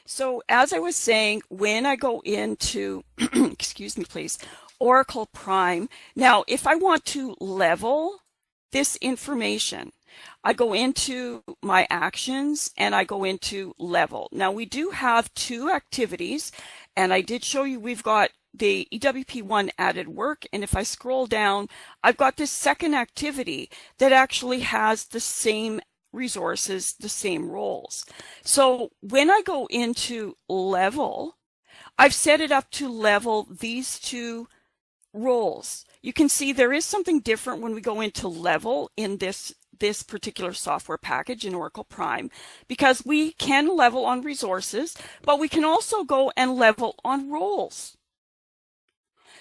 So as I was saying, when I go into, excuse me, please, Oracle Prime, now if I want to level this information, I go into my actions and I go into level. Now we do have two activities, and I did show you we've got the EWP1 added work, and if I scroll down, I've got this second activity that actually has the same resources, the same roles. So when I go into level, I've set it up to level these two roles. You can see there is something different when we go into level in this particular software package in Oracle Prime, because we can level on resources, but we can also go and level on roles.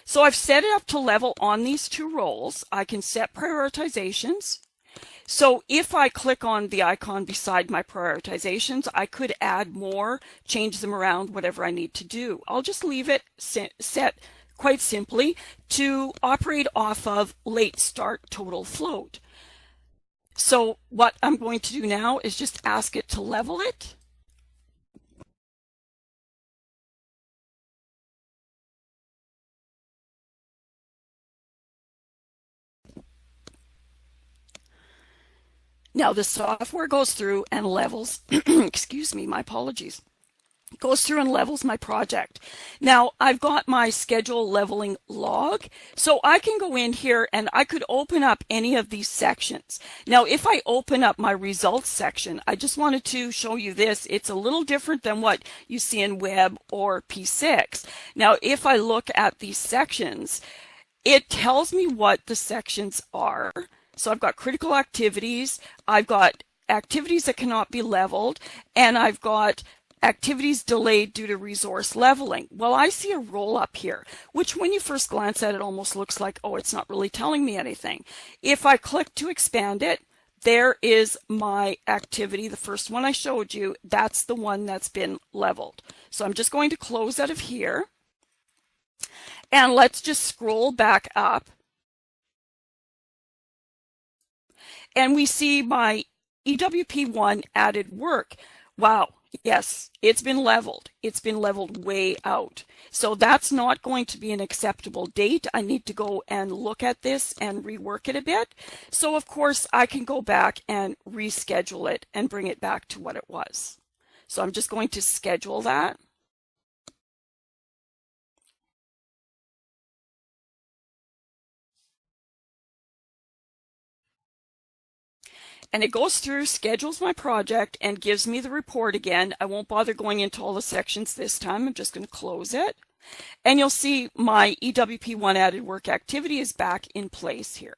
So I've set it up to level on these two roles. I can set prioritizations. So if I click on the icon beside my prioritizations, I could add more, change them around, whatever I need to do. I'll just leave it set quite simply to operate off of late start total float. So what I'm going to do now is just ask it to level it. Now the software goes through and levels, excuse me, my apologies, goes through and levels my project. Now I've got my schedule leveling log, so I can go in here and I could open up any of these sections. Now if I open up my results section, I just wanted to show you this. It's a little different than what you see in Web or P6. Now if I look at these sections, it tells me what the sections are. So I've got critical activities, I've got activities that cannot be leveled, and I've got activities delayed due to resource leveling. Well, I see a roll up here, which when you first glance at it almost looks like, oh, it's not really telling me anything. If I click to expand it, there is my activity, the first one I showed you. That's the one that's been leveled. So I'm just going to close out of here. And let's just scroll back up. And we see my EWP1 added work. Wow, yes, it's been leveled. It's been leveled way out. So that's not going to be an acceptable date. I need to go and look at this and rework it a bit. So of course I can go back and reschedule it and bring it back to what it was. So I'm just going to schedule that. And it goes through, schedules my project, and gives me the report again. I won't bother going into all the sections this time. I'm just going to close it. And you'll see my EWP1 added work activity is back in place here.